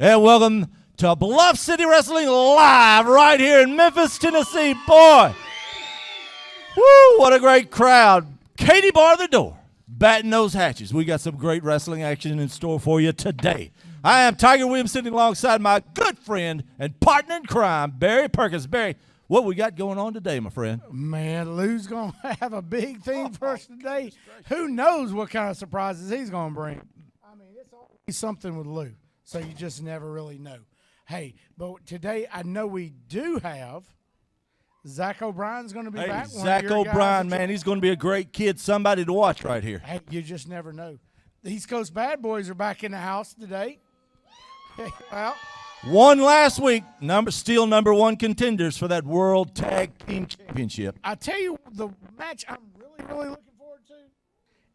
And welcome to Bluff City Wrestling live right here in Memphis, Tennessee. Boy, woo, what a great crowd. Katie bar the door, batting those hatches. We got some great wrestling action in store for you today. I am Tiger Williams sitting alongside my good friend and partner in crime, Barry Perkins. Barry, what we got going on today, my friend? Man, Lou's going to have a big thing for us today. Who knows what kind of surprises he's going to bring. I mean, it's always something with Lou, so you just never really know. Hey, but today I know we do have Zach O'Brien's going to be back. Zach O'Brien, man, he's going to be a great kid, somebody to watch right here. Hey, you just never know. The East Coast Bad Boys are back in the house today. Well, won last week, still number one contenders for that World Tag Team Championship. I tell you, the match I'm really looking forward to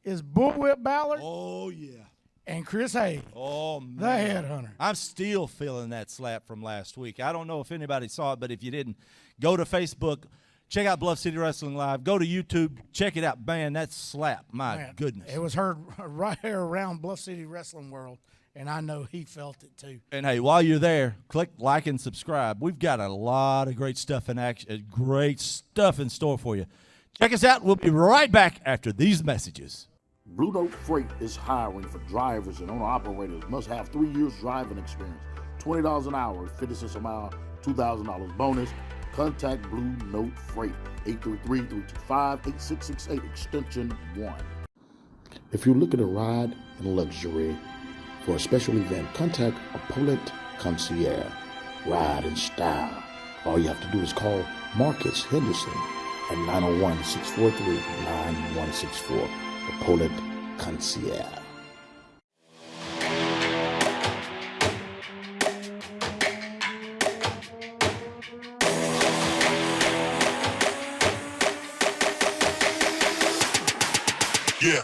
is Bullwhip Ballard. Oh, yeah. And Chris Hayes. Oh, man. The Headhunter. I'm still feeling that slap from last week. I don't know if anybody saw it, but if you didn't, go to Facebook, check out Bluff City Wrestling Live. Go to YouTube, check it out. Man, that slap, my goodness. It was heard right here around Bluff City Wrestling World, and I know he felt it too. And, hey, while you're there, click like and subscribe. We've got a lot of great stuff in store for you. Check us out. We'll be right back after these messages. Blue Note Freight is hiring for drivers and owner-operators. Must have 3 years driving experience. $20 an hour, 50 cents a mile, $2,000 bonus. Contact Blue Note Freight, 833-325-8668, extension 1. If you're looking to ride in luxury for a special event, contact Paulette Concierge. Ride in style. All you have to do is call Marcus Henderson at 901-643-9164. Paulette Concierge. Yeah.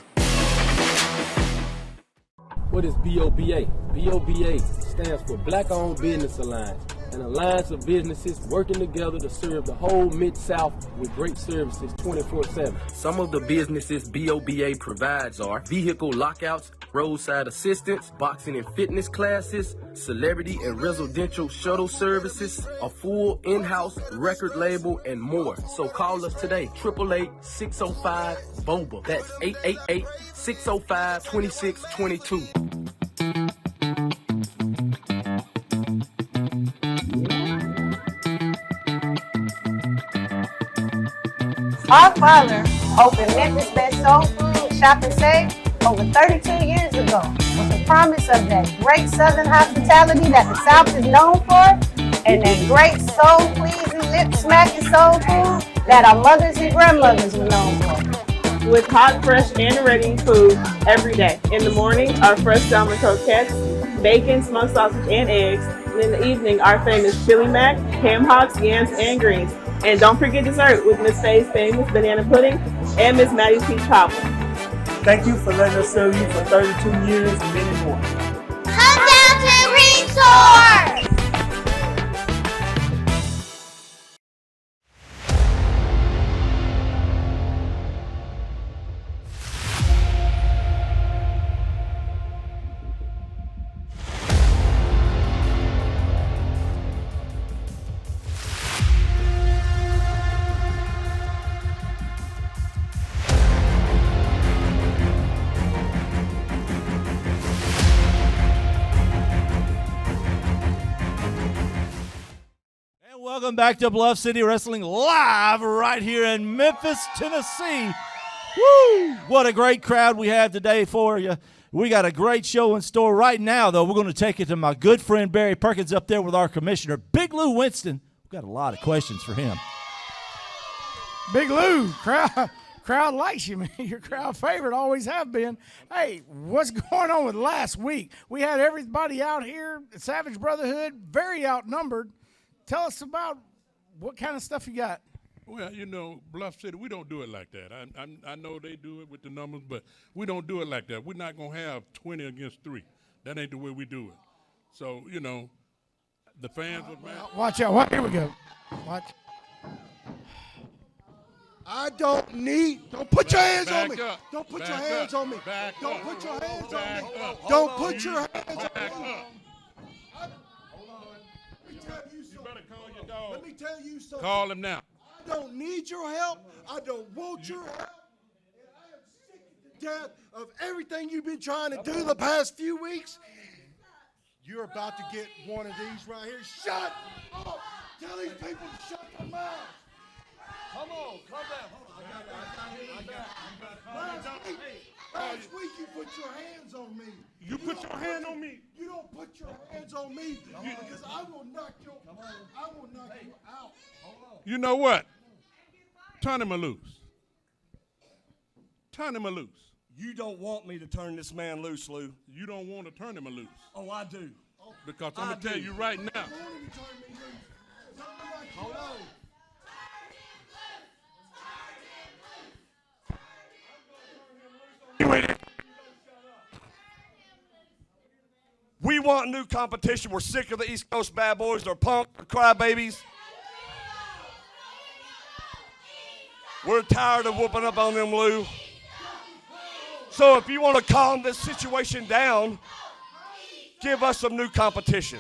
What is BOBA? BOBA stands for Black Owned Business Alliance, an alliance of businesses working together to serve the whole Mid-South with great services 24/7. Some of the businesses BOBA provides are vehicle lockouts, roadside assistance, boxing and fitness classes, celebrity and residential shuttle services, a full in-house record label, and more. So call us today, 888-605-BOBA. That's 888-605-2622. Our father opened Memphis' best soul food shop and save over 32 years ago with the promise of that great Southern hospitality that the South is known for and that great soul-pleasing, lip-smacking soul food that our mothers and grandmothers were known for. With hot, fresh, and ready food every day. In the morning, our fresh salmon croquettes, bacon, smoked sausage, and eggs. And in the evening, our famous chili mac, ham hocks, yams, and greens. And don't forget dessert with Miss Faye's famous banana pudding and Miss Maddie's peach cobbler. Thank you for letting us serve you for 32 years and many more. Come down to the resort! Welcome back to Bluff City Wrestling live right here in Memphis, Tennessee. Woo! What a great crowd we have today for you. We got a great show in store right now, though. We're going to take it to my good friend Barry Perkins up there with our commissioner, Big Lou Winston. We've got a lot of questions for him. Big Lou, crowd likes you, man. Your crowd favorite, always have been. Hey, what's going on with last week? We had everybody out here, Savage Brotherhood, very outnumbered. Tell us about what kind of stuff you got. Well, you know, Bluff City, we don't do it like that. I know they do it with the numbers, but we don't do it like that. We're not going to have 20 against 3. That ain't the way we do it. So, you know, the fans would watch out. Here we go. Watch. I don't put your hands on me. Don't put your hands on me. Don't put your hands on me. Don't put your hands on me. dog. Let me tell you something. Call him now. I don't need your help. I don't want your help. And I am sick to death of everything you've been trying to do the past few weeks. You're about to get one of these right here. Shut up. Tell these people to shut their mouths. Come on, calm down. Last week you put your hands on me. You put your hand on me. You don't put your hands on me because I will knock you out. You know what? Turn him loose. Turn him loose. You don't want me to turn this man loose, Lou. You don't want to turn him loose. Oh, I do. Because I'm going to tell you right now. Hold on. We want new competition. We're sick of the East Coast bad boys. They're punk, they're crybabies. We're tired of whooping up on them, Lou. So if you want to calm this situation down, give us some new competition.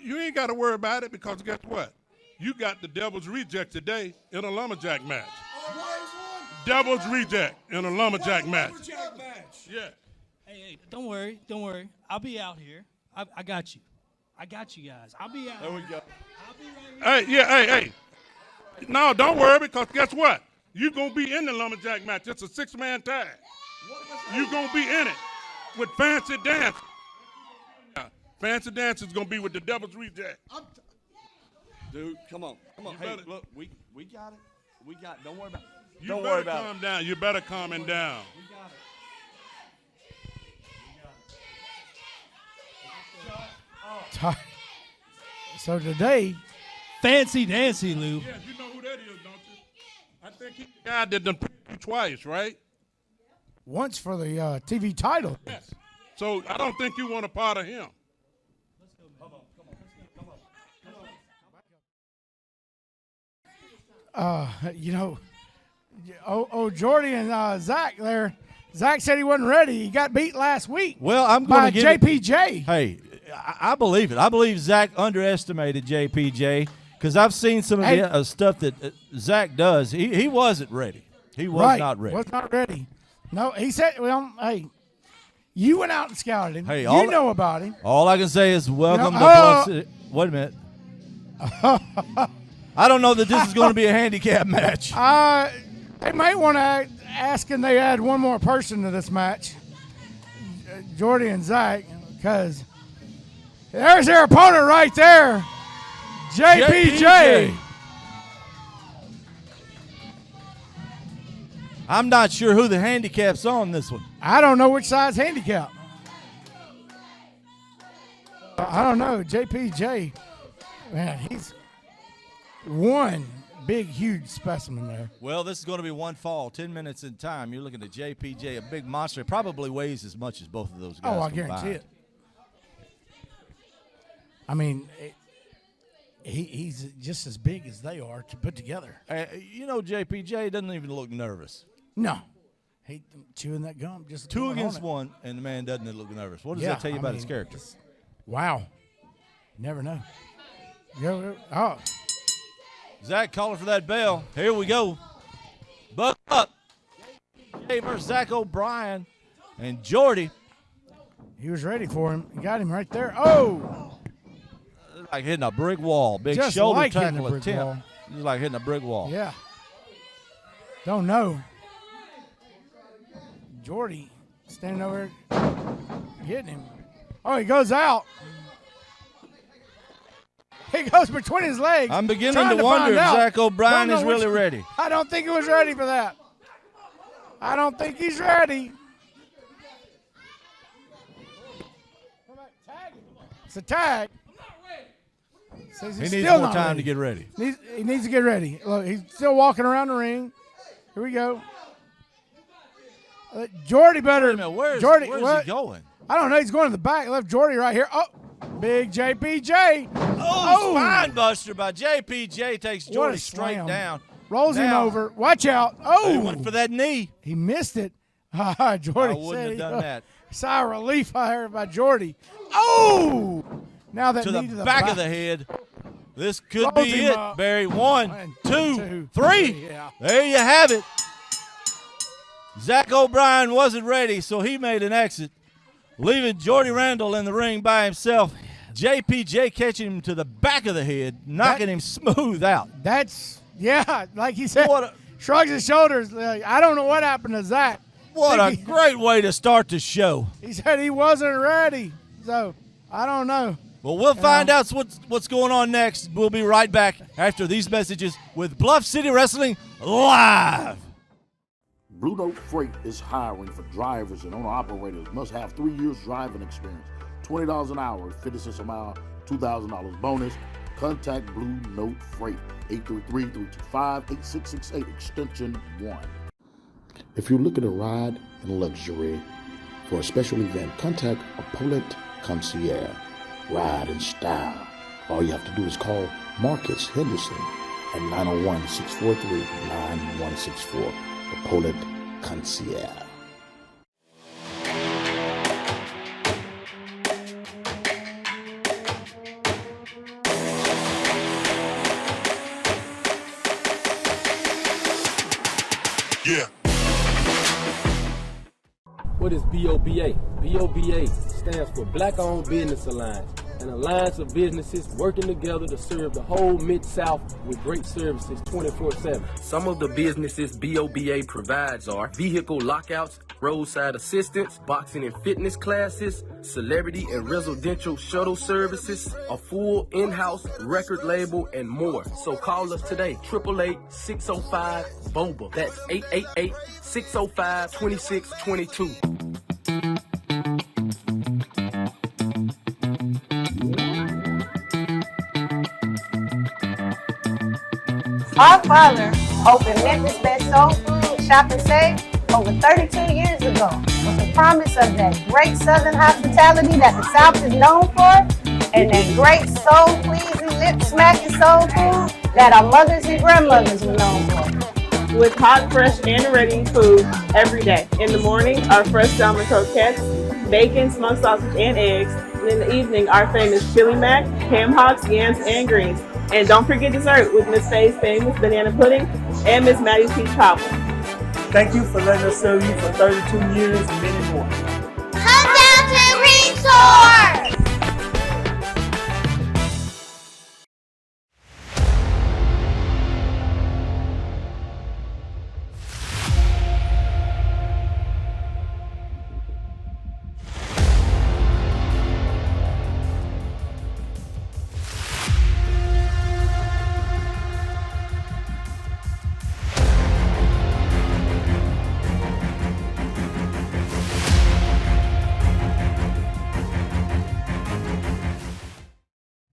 You ain't got to worry about it because guess what? You got the Devil's Reject today in a Lumberjack match. Devil's Reject in a Lumberjack match. Yeah. Hey, don't worry. I'll be out here. I got you. I got you guys. I'll be out. There we go. Hey, yeah, hey. No, don't worry because guess what? You're going to be in the Lumberjack match. It's a 6-man tag. You're going to be in it with Fancy Dance. Fancy Dance is going to be with the Devil's Reject. Dude, come on. Hey, better, look, we got it. Don't worry about it. Don't worry about it. Calm down. You better calm him down. We got it. So today, Fancy Dancy, Lou. Yeah, you know who that is, don't you? I think he's the guy that done put you twice, right? once for the TV title. Yes. So I don't think you want a part of him. You know, Jordy and Zach there. Zach said he wasn't ready. He got beat last week. Well, I'm going to give JPJ. Hey, I believe it. I believe Zach underestimated JPJ because I've seen some of the stuff that Zach does. He wasn't ready. He was not ready. Was not ready. No, he said, well, hey, you went out and scouted him. Hey, you know about him. All I can say is welcome to Bluff City. Wait a minute. I don't know that this is going to be a handicap match. They might want to ask and they add one more person to this match, Jordy and Zach, because there's their opponent right there, JPJ. I'm not sure who the handicap's on this one. I don't know which side's handicap. I don't know. JPJ, man, he's one big, huge specimen there. Well, this is going to be one fall, 10 minutes in time. You're looking at JPJ, a big monster. Probably weighs as much as both of those guys. Oh, I combined. guarantee it. I mean, he's just as big as they are to put together. You know, JPJ doesn't even look nervous. No. He chewing that gum. Just 2 against 1, and the man doesn't look nervous. What does that tell you about his character? Wow. Never know. Zach calling for that bell. Here we go. Buck up. Jay versus Zach O'Brien and Jordy. He was ready for him. He got him right there. Oh! Like hitting a brick wall. Big just shoulder like tackle hitting a brick wall. attempt. Just like hitting a brick wall. Yeah. Don't know. Jordy standing over hitting him. Oh, he goes out. He goes between his legs. I'm beginning to wonder if Zach O'Brien is really ready. I don't think he was ready for that. I don't think he's ready. It's a tag. He needs more time to get ready. He needs to get ready. Look, he's still walking around the ring. Here we go. Jordy better. Wait a minute, where's he going? I don't know. He's going to the back. Left Jordy right here. Oh, big JPJ. Oh, spine buster by JPJ takes Jordy straight down. Rolls him over. Watch out. Oh. He went for that knee. He missed it. Jordy I wouldn't have done that. Sigh of relief I heard by Jordy. Oh. Now that to knee the to the back of the head. This could Close be him it, up. Barry. One, One, two, two, three. yeah. There you have it. Zach O'Brien wasn't ready, so he made an exit, leaving Jordy Randall in the ring by himself. JPJ catching him to the back of the head, knocking him smooth out. That's, yeah, like he said, What a- shrugs his shoulders. I don't know what happened to Zach. What a great way to start the show. He said he wasn't ready. So, I don't know. Well, we'll find out what's going on next. We'll be right back after these messages with Bluff City Wrestling Live. Blue Note Freight is hiring for drivers and owner-operators. Must have 3 years driving experience. $20 an hour, 50 cents a mile, $2,000 bonus. Contact Blue Note Freight, 833-325-8668, extension 1. If you're looking to ride in luxury for a special event, contact Apollo Concierge. Ride in style. All you have to do is call Marcus Henderson at 901-643-9164. Apollo Concierge. Yeah. What is BOBA? BOBA stands for Black Owned Business Alliance, an alliance of businesses working together to serve the whole Mid-South with great services 24/7. Some of the businesses BOBA provides are vehicle lockouts, roadside assistance, boxing and fitness classes, celebrity and residential shuttle services, a full in-house record label, and more. So call us today, 888-605-BOBA. That's 888-605-2622. Our father opened Memphis' best soul food shop and save over 32 years ago with the promise of that great Southern hospitality that the South is known for and that great soul-pleasing, lip-smacking soul food that our mothers and grandmothers were known for. With hot, fresh, and ready food every day. In the morning, our fresh salmon croquettes, bacon, smoked sausage, and eggs. And in the evening, our famous chili mac, ham hocks, yams, and greens. And don't forget dessert with Miss Faye's famous banana pudding and Miss Maddie's peach cobbler. Thank you for letting us serve you for 32 years and many more. Come down to the resort!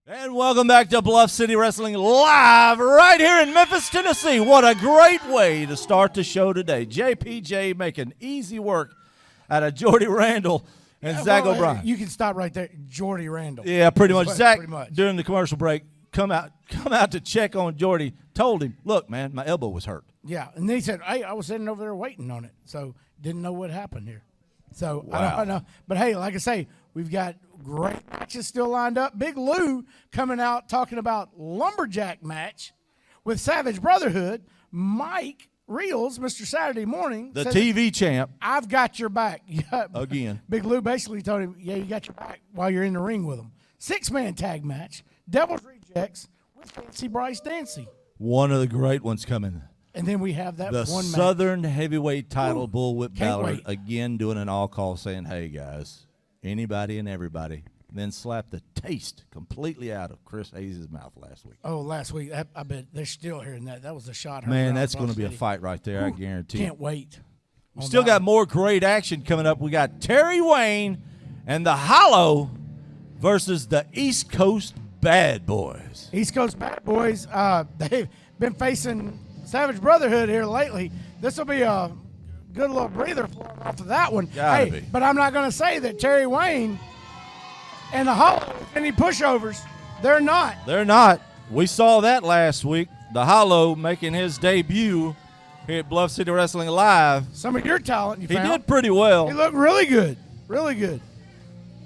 And welcome back to Bluff City Wrestling Live right here in Memphis, Tennessee. What a great way to start the show today. JPJ making easy work out of Jordy Randall and Zach O'Brien. You can stop right there. Jordy Randall. Yeah, pretty much. Zach, pretty much. during the commercial break, come out to check on Jordy, told him, look, man, my elbow was hurt. Yeah, and he said, hey, I was sitting over there waiting on it, so didn't know what happened here. So, Wow. I don't know. But, hey, like I say, we've got great matches still lined up. Big Lou coming out talking about Lumberjack match with Savage Brotherhood. Mike Reels, Mr. Saturday Morning. The said, TV champ. I've got your back. Yeah. Again. Big Lou basically told him, yeah, you got your back while you're in the ring with him. 6-man tag match. Devil's Rejects with Fancy Bryce Dancy. One of the great ones coming. And then we have that The one match. Southern Heavyweight title, Bullwhip can't Ballard, wait. again doing an all-call saying, hey, guys, anybody and everybody. Then slapped the taste completely out of Chris Hayes' mouth last week. Oh, last week. I bet they're still hearing that. That was a shot. heard Man, around that's going to Bluff be a City. fight right there, I guarantee. Can't wait. We still got more great action coming up. We got Terry Wayne and the Hollow versus the East Coast Bad Boys. East Coast Bad Boys, they've been facing Savage Brotherhood here lately. This will be a good little breather for them off of that one. Gotta be. But I'm not going to say that Terry Wayne and the Hollow any pushovers. They're not. They're not. We saw that last week. The Hollow making his debut here at Bluff City Wrestling Live. Some of your talent you He found. did pretty well. He looked really good. Really good.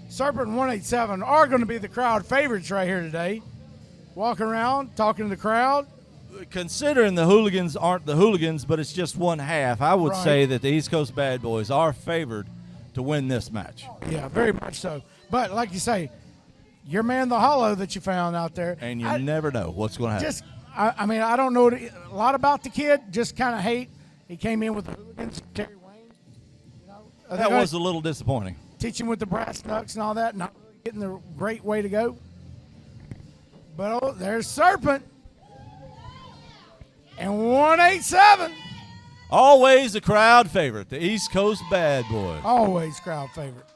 Serpent 187 are going to be the crowd favorites right here today. walking around, talking to the crowd. Considering the Hooligans aren't the Hooligans, but it's just one half, I would say that the East Coast Bad Boys are favored to win this match. Yeah, very much so. But like you say, your man, the Hollow that you found out there. And you never know what's going to happen. I mean, I don't know a lot about the kid, just kind of hate. He came in with the Hooligans, Terry Wayne. That was a little disappointing. Teaching with the brass knucks and all that, not really getting the great way to go. But there's Serpent. And 187. Always a crowd favorite, the East Coast Bad Boys. Always crowd favorite.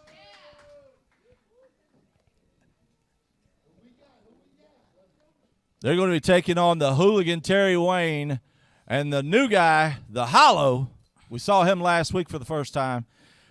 They're going to be taking on the Hooligan Terry Wayne and the new guy, the Hollow. We saw him last week for the first time.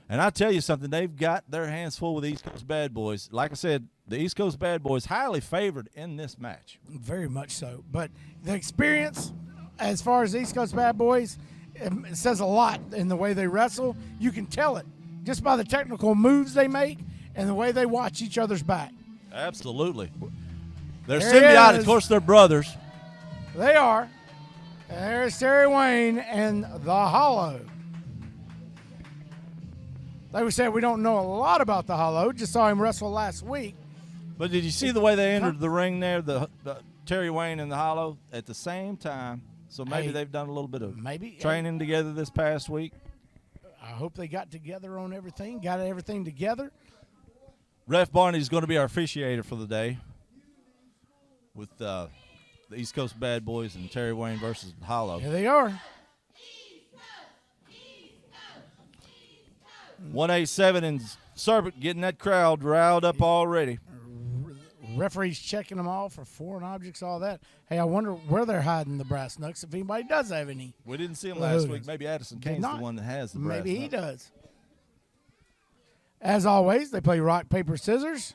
And I tell you something, they've got their hands full with the East Coast Bad Boys. Like I said, the East Coast Bad Boys highly favored in this match. Very much so. But the experience, as far as East Coast Bad Boys, it says a lot in the way they wrestle. You can tell it just by the technical moves they make and the way they watch each other's back. Absolutely. They're symbiotic. Of course, they're brothers. They are. And there's Terry Wayne and the Hollow. Like we said, we don't know a lot about the Hollow. Just saw him wrestle last week. But did you see the way they entered the ring there, the Terry Wayne and the Hollow, at the same time? So maybe they've done a little bit of training together this past week. I hope they got together on everything, got everything together. Ref Barney's going to be our officiator for the day with the East Coast Bad Boys and Terry Wayne versus Hollow. Here they are. 187 and Serpent getting that crowd riled up already. Referee's checking them all for foreign objects, all that. Hey, I wonder where they're hiding the brass knucks, if anybody does have any. We didn't see them last week. Maybe Addison Kane's the one that has the brass Maybe he knucks. does. As always, they play rock, paper, scissors.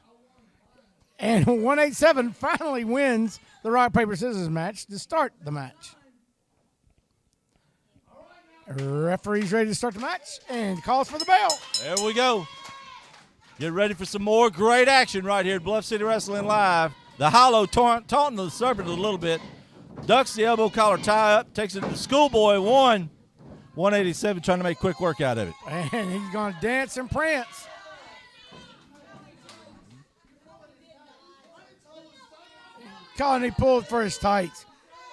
And 187 finally wins the rock, paper, scissors match to start the match. Referee's ready to start the match and calls for the bell. There we go. Get ready for some more great action right here at Bluff City Wrestling Live. The Hollow taunting the Serpent a little bit. Ducks the elbow collar tie up. Takes it to the Schoolboy. 187 trying to make quick work out of it. And he's going to dance and prance. Colin, he pulled for his tights.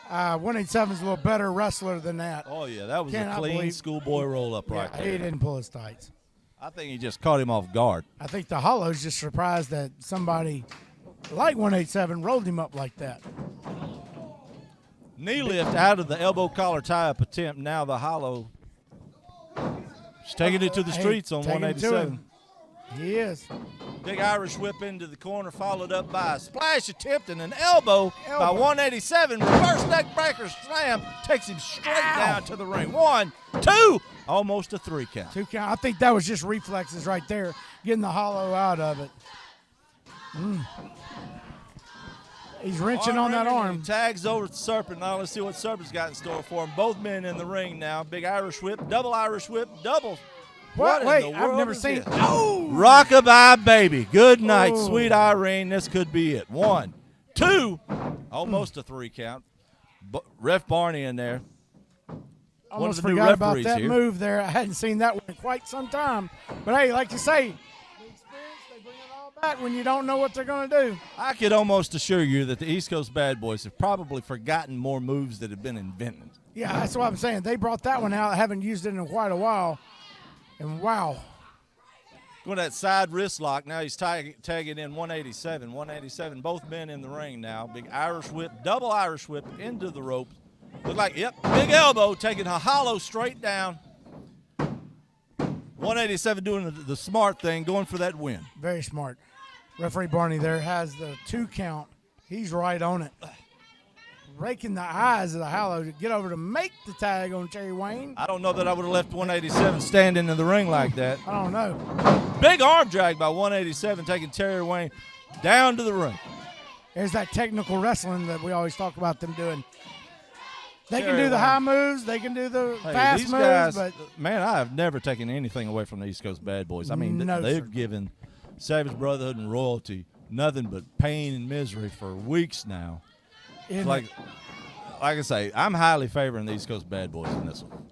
187 is a little better wrestler than that. Oh, yeah, that was a clean Schoolboy roll-up right there. He didn't pull his tights. I think he just caught him off guard. I think the Hollow's just surprised that somebody like 187 rolled him up like that. Knee lift out of the elbow collar tie-up attempt. Now the Hollow is taking it to the streets on 187. He is. Big Irish whip into the corner, followed up by a splash attempt and an elbow by 187. Reverse neck breaker slam takes him straight down to the ring. 1, 2, almost a 3 count. 2 count. I think that was just reflexes right there, getting the Hollow out of it. He's wrenching on that arm. He tags over the Serpent. Now let's see what Serpent's got in store for him. Both men in the ring now. Big Irish whip, double. What Wait, in the I've world never is seen. this? Oh! Rockabye baby. Good night, sweet Irene. This could be it. 1, 2, almost a 3 count. Ref Barney in there. Almost one of the forgot new about referees that here. move there. I hadn't seen that one in quite some time. But hey, like you say, the experience, they bring it all back when you don't know what they're going to do. I could almost assure you that the East Coast Bad Boys have probably forgotten more moves that have been invented. Yeah, that's what I'm saying. They brought that one out. I haven't used it in quite a while. And wow. Going that side wrist lock. Now he's tagging in 187. 187, both men in the ring now. Big Irish whip, double Irish whip into the ropes. Look like, big elbow taking a Hollow straight down. 187 doing the smart thing, going for that win. Very smart. Referee Barney there has the 2 count. He's right on it. Raking the eyes of the Hollow to get over to make the tag on Terry Wayne. I don't know that I would have left 187 standing in the ring like that. I don't know. Big arm drag by 187, taking Terry Wayne down to the ring. There's that technical wrestling that we always talk about them doing. They can Terry do the Wayne. high moves. They can do the fast these moves. guys, But man, I have never taken anything away from the East Coast Bad Boys. I mean, No, they've sir. given Savage Brotherhood and Royalty nothing but pain and misery for weeks now. It's like I say, I'm highly favoring the East Coast Bad Boys in this one.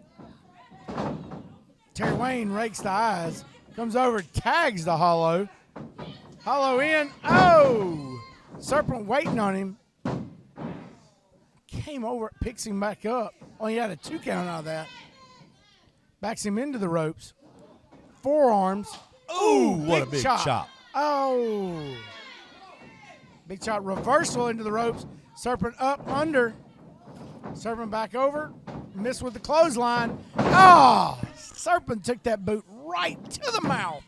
Terry Wayne rakes the eyes, comes over, tags the Hollow. Hollow in. Oh! Serpent waiting on him. Came over, picks him back up. Oh, he had a 2 count out of that. Backs him into the ropes. Forearms. Ooh, what a big chop. Oh. Big chop. Reversal into the ropes. Serpent up, under. Serpent back over. Missed with the clothesline. Oh! Serpent took that boot right to the mouth.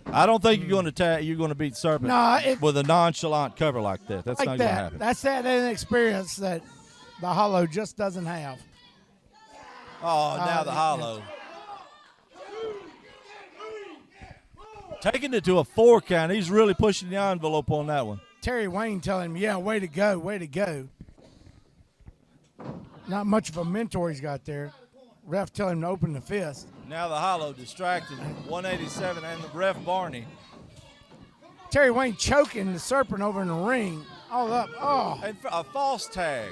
I don't think you're going to beat Serpent with a nonchalant cover like that. That's like not going to happen. That's that inexperience that the Hollow just doesn't have. Oh, now the Hollow. Taking it to a 4 count. He's really pushing the envelope on that one. Terry Wayne telling him, yeah, way to go, way to go. Not much of a mentor he's got there. Ref telling him to open the fist. Now the Hollow distracted. 187 and the ref Barney. Terry Wayne choking the Serpent over in the ring. All up. Oh. And a false tag.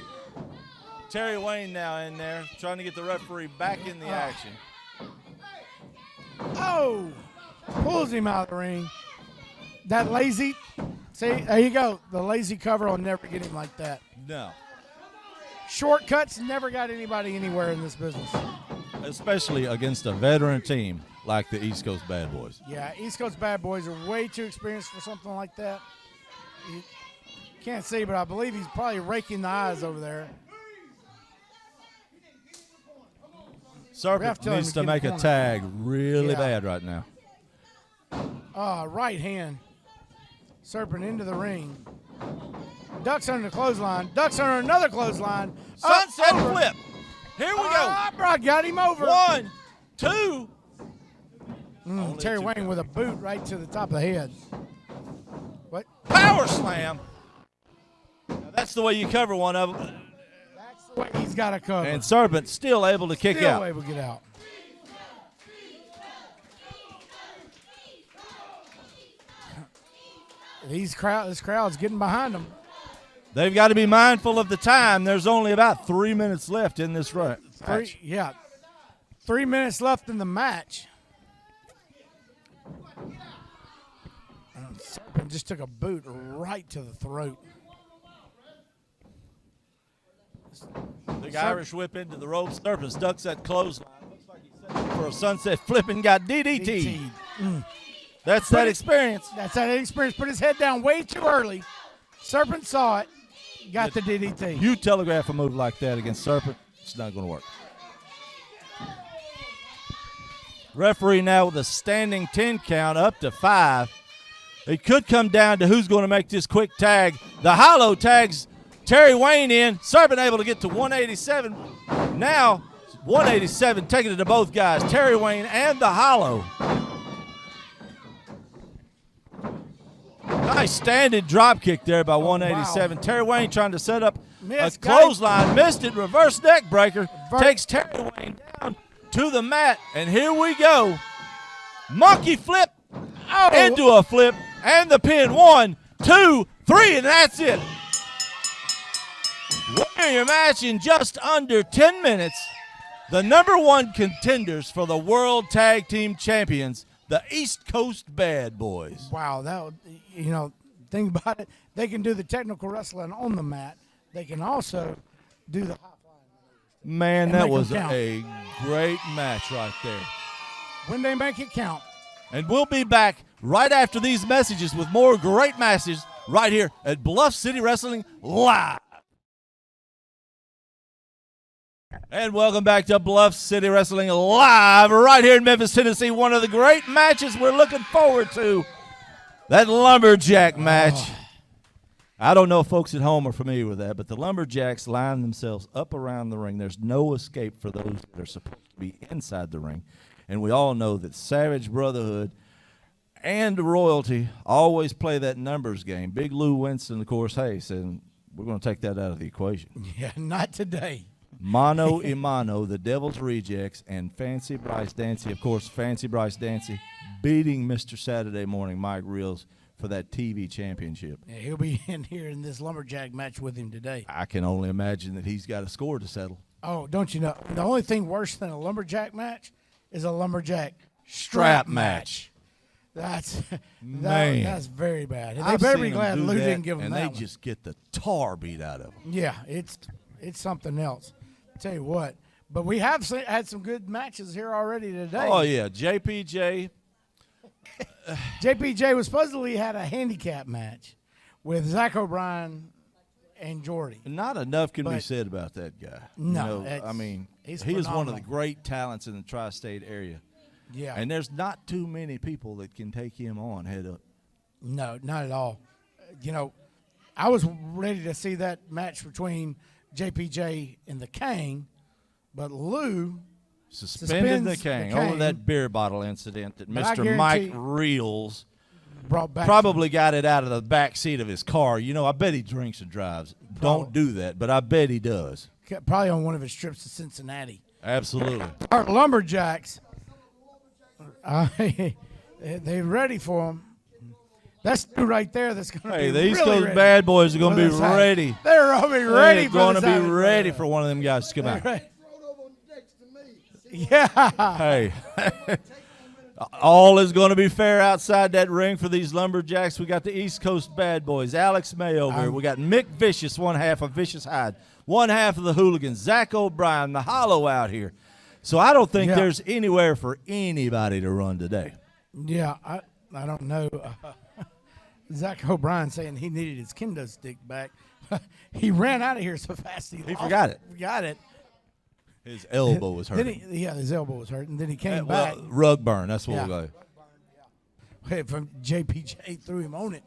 Terry Wayne now in there trying to get the referee back in the action. Oh. Pulls him out of the ring. That lazy. See, there you go. The lazy cover will never get him like that. No. Shortcuts never got anybody anywhere in this business. Especially against a veteran team like the East Coast Bad Boys. Yeah, East Coast Bad Boys are way too experienced for something like that. You can't see, but I believe he's probably raking the eyes over there. Serpent needs to make a tag really bad right now. Right hand. Serpent into the ring. Ducks under the clothesline. Ducks under another clothesline. Sunset flip. Here we go. Bro, got him over. 1, 2. Terry Wayne with a boot right to the top of the head. What? Power slam. Now that's the way you cover one of them. That's the way he's got to cover. And Serpent still able to kick out. Still able to get out. This crowd's getting behind them. They've got to be mindful of the time. There's only about 3 minutes left in this match. 3 minutes left in the match. Serpent just took a boot right to the throat. Big Irish whip into the ropes. Serpent ducks that clothesline. Looks like he's set up for a sunset flip and got DDT'd. That's that experience. That's that experience. Put his head down way too early. Serpent saw it. Got the DDT. You telegraph a move like that against Serpent, it's not going to work. Referee now with a standing 10 count up to 5. It could come down to who's going to make this quick tag. The Hollow tags Terry Wayne in. Serpent able to get to 187. Now 187 taking it to both guys, Terry Wayne and the Hollow. Nice standing drop kick there by 187. Wow. Terry Wayne trying to set up a clothesline. Missed it. Reverse neck breaker. Takes Terry Wayne down to the mat. And here we go. Monkey flip into a flip. And the pin. 1, 2, 3. And that's it. Winning your match in just under 10 minutes. The #1 contenders for the World Tag Team Champions, the East Coast Bad Boys. Wow, think about it. They can do the technical wrestling on the mat. They can also do the hot flying maneuvers. Man, that was a great match right there. When they make it count. And we'll be back right after these messages with more great matches right here at Bluff City Wrestling Live. And welcome back to Bluff City Wrestling Live right here in Memphis, Tennessee. One of the great matches we're looking forward to, that Lumberjack match. I don't know if folks at home are familiar with that, but the Lumberjacks line themselves up around the ring. There's no escape for those that are supposed to be inside the ring. And we all know that Savage Brotherhood and royalty always play that numbers game. Big Lou Winston, of course, said we're going to take that out of the equation. Yeah, not today. Mano y Mano, the Devil's Rejects, and Fancy Bryce Dancy. Of course, Fancy Bryce Dancy beating Mr. Saturday Morning Mike Reels for that TV championship. Yeah, he'll be in here in this Lumberjack match with him today. I can only imagine that he's got a score to settle. Oh, don't you know? The only thing worse than a Lumberjack match is a Lumberjack Strap match. That's Man. that's very bad. And I've they better seen be them glad do Lou that, didn't give them and that they one. just get the tar beat out of them. Yeah, it's something else. Tell you what. But we have had some good matches here already today. Oh, yeah. JPJ. JPJ was supposedly had a handicap match with Zach O'Brien and Jordy. Not enough can be But- said about that guy. No, You know, it's- I mean, he's he is one of the phenomenal. great talents in the tri-state area. Yeah. And there's not too many people that can take him on head up. No, not at all. You know, I was ready to see that match between JPJ and the King, but Lou Suspended the suspends King over that beer bottle incident that But I Mr. Mike guarantee- Reels brought back. probably got it out of the back seat of his car. You know, I bet he drinks and drives. Don't do that, but I bet he does. Probably on one of his trips to Cincinnati. Absolutely. Our Lumberjacks, they're ready for him. That's two right there. That's going to Hey, be the East really Coast ready bad boys are going for to be this Saturday. ready. They're going to be ready They're for going to this be Saturday. ready for one of them guys to come out. Right. Yeah. Hey, all is going to be fair outside that ring for these Lumberjacks. We got the East Coast bad boys, Alex May over here. We got Mick Vicious, one half of Vicious Hyde, one half of the Hooligans, Zach O'Brien, the Hollow out here. So I don't think there's anywhere for anybody to run today. Yeah, I don't know. Zach O'Brien saying he needed his kendo stick back. He ran out of here so fast he forgot it. Forgot it. His elbow was hurting. His elbow was hurting. Then he came back. Rug burn, that's what Yeah. we'll go. Hey, from JPJ threw him on it.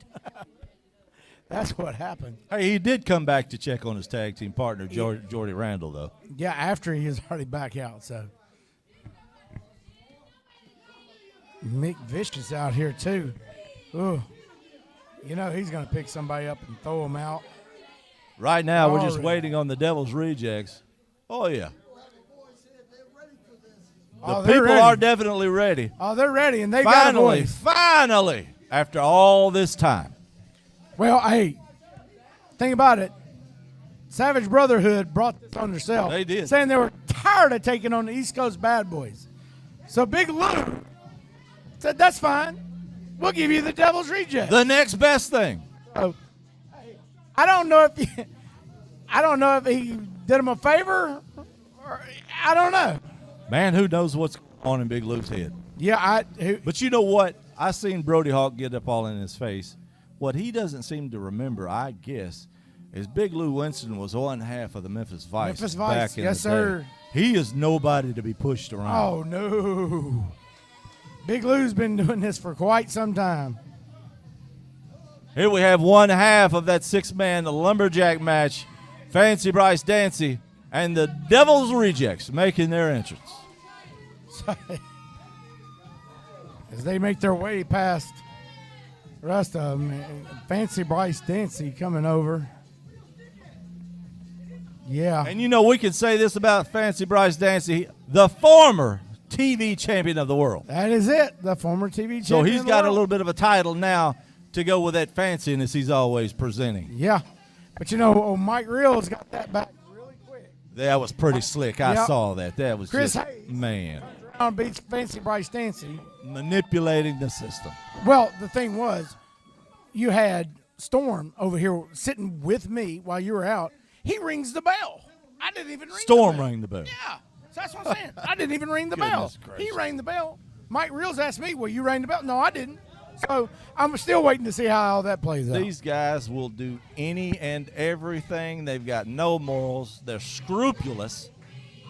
That's what happened. Hey, he did come back to check on his tag team partner, Jordy Randall, though. Yeah, after he was already back out. So Mick Vicious out here too. Ooh, you know he's gonna pick somebody up and throw him out. Right now, we're just Already. waiting on the Devil's Rejects. Oh, yeah. The Oh, they're people ready. are definitely ready. Oh, they're ready, and they got a voice. Finally, after all this time. Well, hey, think about it. Savage Brotherhood brought this on themselves. They did. Saying they were tired of taking on the East Coast Bad Boys. So Big Lou said, that's fine. We'll give you the Devil's Reject. The next best thing. So, I don't know if he did him a favor. Or, I don't know. Man, who knows what's on in Big Lou's head. Yeah, But you know what? I seen Brody Hawk get up all in his face. What he doesn't seem to remember, I guess, is Big Lou Winston was one half of the Memphis Vice. Memphis Vice, back in yes, the day. sir. He is nobody to be pushed around. Oh, no. Big Lou's been doing this for quite some time. Here we have one half of that six-man Lumberjack match. Fancy Bryce Dancy and the Devil's Rejects making their entrance. As they make their way past the rest of them, Fancy Bryce Dancy coming over. Yeah. And you know, we can say this about Fancy Bryce Dancy, the former TV champion of the world. That is it, the former TV champion. So he's of the got a world. little bit of a title now to go with that fanciness he's always presenting. Yeah. But you know, Mike Reels got that back really quick. That was pretty slick. I Yep. saw that. That was Chris just, Hayes. man, Around beats Fancy Bryce Dancy. manipulating the system. Well, the thing was, you had Storm over here sitting with me while you were out. He rings the bell. I didn't even ring Storm the bell. rang the bell. Yeah. So that's what I'm saying. I didn't even ring the bell. Goodness gracious. He rang the bell. Mike Reels asked me, well, you rang the bell? No, I didn't. So I'm still waiting to see how all that plays out. These guys will do any and everything. They've got no morals. They're scrupulous.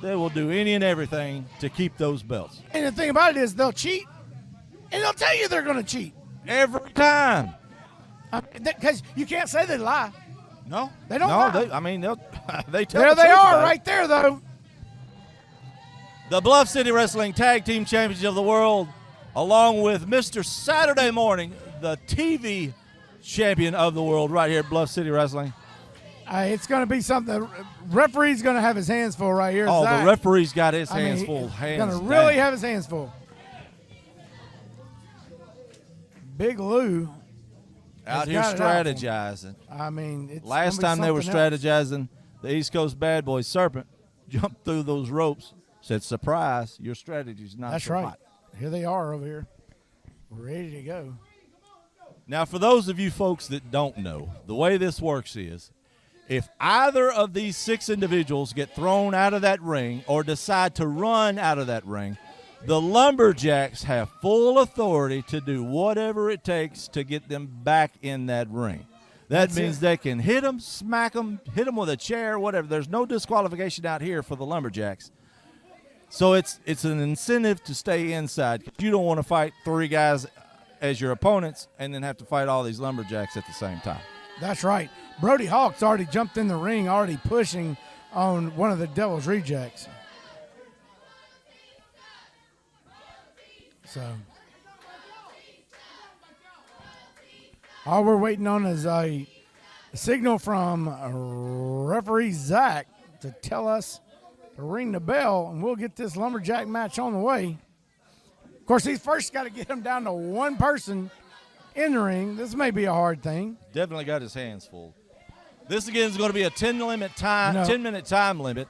They will do any and everything to keep those belts. And the thing about it is they'll cheat, and they'll tell you they're going to cheat. Every time. Because you can't say they lie. No. They don't No, lie. they tell There the they truth are about it. right there, though. The Bluff City Wrestling Tag Team Champions of the World, along with Mr. Saturday Morning, the TV champion of the world, right here at Bluff City Wrestling. It's going to be something. The referee's going to have his hands full right here. Oh, Zach. the referee's got his hands He's full. Hands going to really down. have his hands full. Big Lou Out here strategizing. I mean, it's last time they were something else. strategizing, the East Coast Bad Boys Serpent jumped through those ropes, said, "Surprise, your strategy's not That's so right. hot." Here they are over here, ready to go. Now, for those of you folks that don't know, the way this works is if either of these 6 individuals get thrown out of that ring or decide to run out of that ring, the Lumberjacks have full authority to do whatever it takes to get them back in that ring. That means they can hit them, smack them, hit them with a chair, whatever. There's no disqualification out here for the Lumberjacks. So it's an incentive to stay inside. You don't want to fight 3 guys as your opponents and then have to fight all these Lumberjacks at the same time. That's right. Brody Hawk's already jumped in the ring, already pushing on one of the Devil's Rejects. So all we're waiting on is a signal from referee Zach to tell us to ring the bell, and we'll get this Lumberjack match on the way. Of course, he's first got to get him down to 1 person in the ring. This may be a hard thing. Definitely got his hands full. This again is going to be a 10-minute time limit.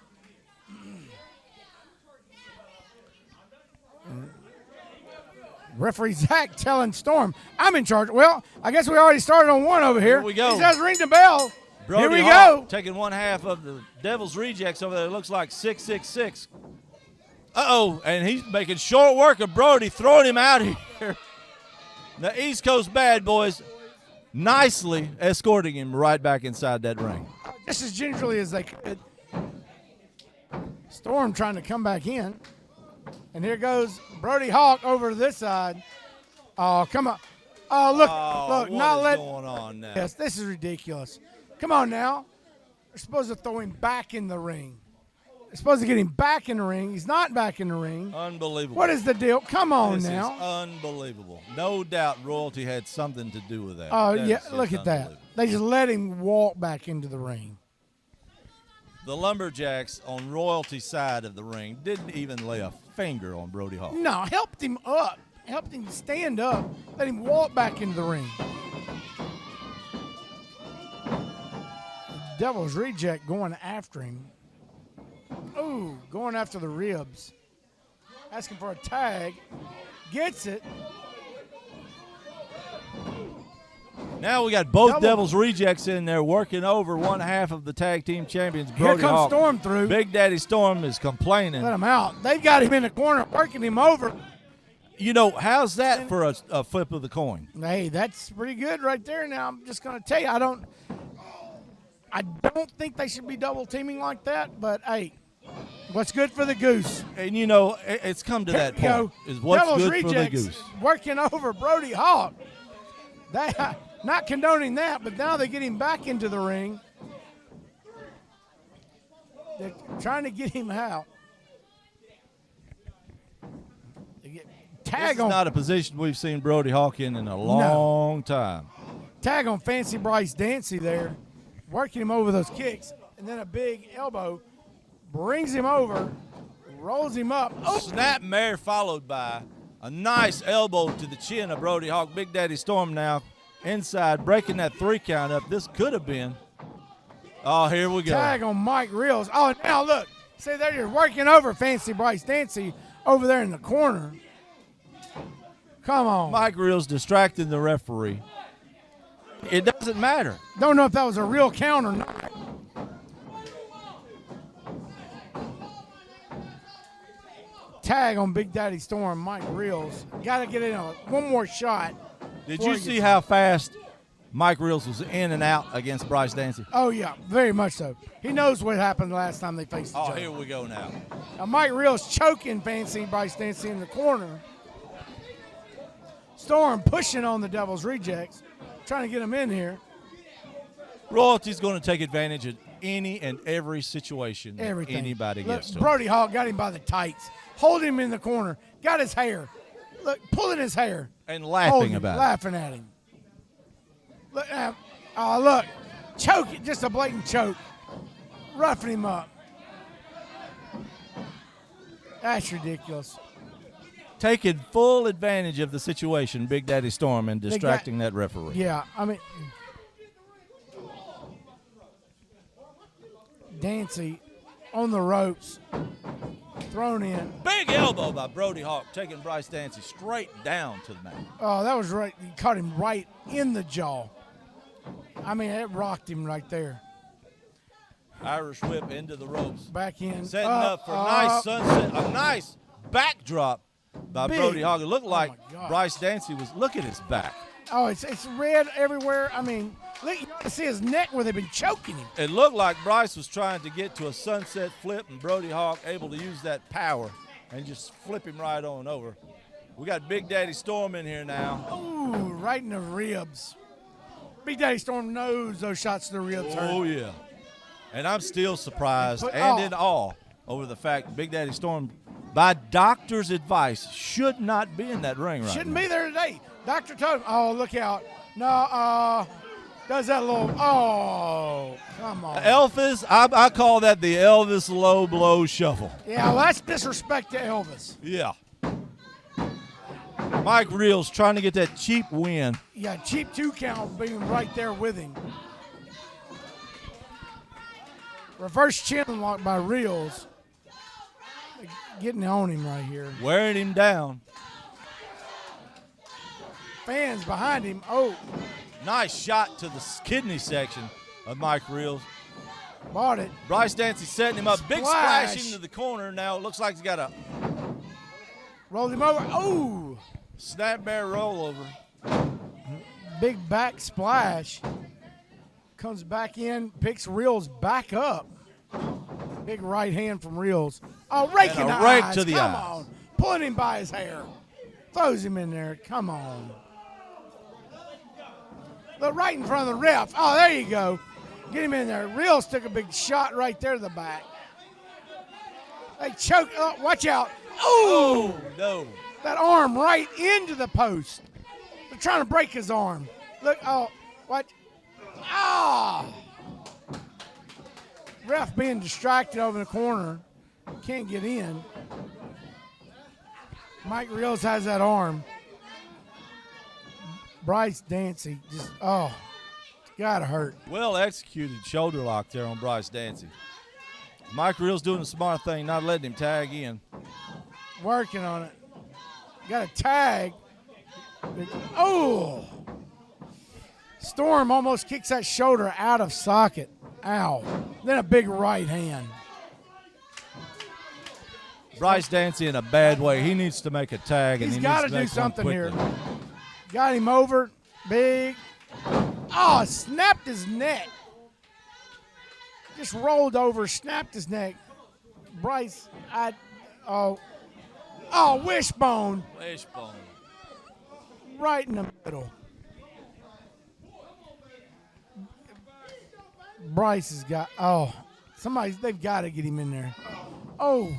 Referee Zach telling Storm, "I'm in charge." Well, I guess we already started on 1 over here. Here we go. He says, "Ring the bell." Brody Here we Hawk go. taking 1/2 of the Devil's Rejects over there. It looks like 666. Uh-oh, and he's making short work of Brody, throwing him out here. The East Coast Bad Boys nicely escorting him right back inside that ring. Just as gingerly as they could. Storm trying to come back in. And here goes Brody Hawk over to this side. Oh, come on. Oh, look, What is going on now? Yes, this is ridiculous. Come on now. They're supposed to throw him back in the ring. They're supposed to get him back in the ring. He's not back in the ring. Unbelievable. What is the deal? Come on This now. is unbelievable. No doubt royalty had something to do with that. Oh, That yeah, is just look at that. unbelievable. They just let him walk back into the ring. The Lumberjacks on royalty side of the ring didn't even lay a finger on Brody Hawk. No, helped him up. Helped him stand up. Let him walk back into the ring. Devil's Reject going after him. Ooh, going after the ribs. Asking for a tag. Gets it. Now we got both Devil's Rejects in there working over 1/2 of the tag team champions, Brody Here comes Hawk. Storm through. Big Daddy Storm is complaining. Let him out. They've got him in the corner, working him over. You know, how's that for a flip of the coin? Hey, that's pretty good right there. Now, I'm just going to tell you, I don't think they should be double teaming like that, but hey, what's good for the goose? And you know, it's come to Here that we go. point. Is what's Devil's good for the Rejects goose. working over Brody Hawk. Not condoning that, but now they get him back into the ring. They're trying to get him out. This is not a position we've seen Brody Hawk in a long time. Tag on Fancy Bryce Dancy there, working him over those kicks, and then a big elbow brings him over, rolls him up. Oh. Snap mare followed by a nice elbow to the chin of Brody Hawk. Big Daddy Storm now inside, breaking that 3 count up. This could have been. Oh, here we go. Tag on Mike Reels. Oh, now look. See, there you're working over Fancy Bryce Dancy over there in the corner. Come on. Mike Reels distracting the referee. It doesn't matter. Don't know if that was a real count or not. Tag on Big Daddy Storm, Mike Reels. Got to get in on one more shot. Did you see how fast Mike Reels was in and out against Bryce Dancy? Oh, yeah, very much so. He knows what happened last time they faced each other. Oh, here we go now. Now, Mike Reels choking Fancy Bryce Dancy in the corner. Storm pushing on the Devil's Rejects, trying to get him in here. Royalty's going to take advantage of any and every situation that Everything. anybody Look, gets to. Brody Hawk got him by the tights, holding him in the corner, got his hair. Look, pulling his hair. And laughing holding him, about it. laughing at him. Look, oh, look. Choke it, just a blatant choke. Roughing him up. That's ridiculous. taking full advantage of the situation, Big Daddy Storm, and distracting that referee. Yeah, I mean, Dancy on the ropes, thrown in. Big elbow by Brody Hawk, taking Bryce Dancy straight down to the mat. Oh, that was right. He caught him right in the jaw. I mean, it rocked him right there. Irish whip into the ropes. Back in. Setting up for a nice sunset, a nice backdrop by Big. Brody Hawk. It looked like gosh. Bryce Dancy was, look at his back. Oh, it's red everywhere. I mean, look, you can see his neck where they've been choking him. It looked like Bryce was trying to get to a sunset flip, and Brody Hawk able to use that power and just flip him right on over. We got Big Daddy Storm in here now. Ooh, right in the ribs. Big Daddy Storm knows those shots to the ribs hurt. Oh, yeah. And I'm still surprised But- and in awe over the fact Big Daddy Storm, by doctor's advice, should not be in that ring right Shouldn't now. be there today. Doctor told him, oh, look out. No, does that little, oh, come on. Elvis, I call that the Elvis low blow shuffle. Yeah, well, that's disrespect to Elvis. Yeah. Mike Reels trying to get that cheap win. Yeah, cheap 2 count being right there with him. Reverse chin lock by Reels. Getting on him right here. Wearing him down. Fans behind him. Oh, Nice shot to the kidney section of Mike Reels. bought it. Bryce Dancy setting him up. Big Splash. splash into the corner. Now it looks like he's got a Rolled him over. Oh, snap bear rollover. big back splash. Comes back in, picks Reels back up. Big right hand from Reels. Oh, raking And a the rake eyes. to the Come eyes. on. Pulling him by his hair. Throws him in there. Come on. Look right in front of the ref. Oh, there you go. Get him in there. Reels took a big shot right there to the back. They choke. Oh, watch out. Oh, no. that arm right into the post. They're trying to break his arm. Look, oh, what? Ah! Ref being distracted over the corner. Can't get in. Mike Reels has that arm. Bryce Dancy just, oh, gotta hurt. Well executed shoulder lock there on Bryce Dancy. Mike Reels doing the smart thing, not letting him tag in. Working on it. Got a tag. Oh! Storm almost kicks that shoulder out of socket. Ow. Then a big right hand. Bryce Dancy in a bad way. He needs to make a tag, and He's he got needs to to do make one something here. quickly. Got him over. Big. Oh, snapped his neck. Just rolled over, snapped his neck. Bryce, oh, wishbone. Wishbone. Right in the middle. Bryce has got, they've got to get him in there. Oh.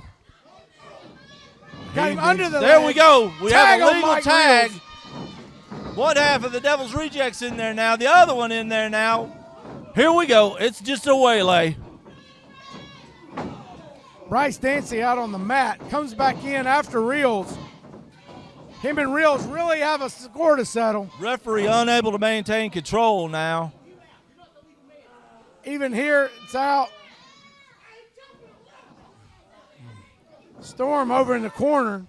Got him under the There leg. we go. We Tag have a on legal Mike tag. Reels. One half of the Devil's Rejects in there now. The other one in there now. Here we go. It's just a waylay. Bryce Dancy out on the mat. Comes back in after Reels. Him and Reels really have a score to settle. Referee unable to maintain control now. Even here, it's out. Storm over in the corner.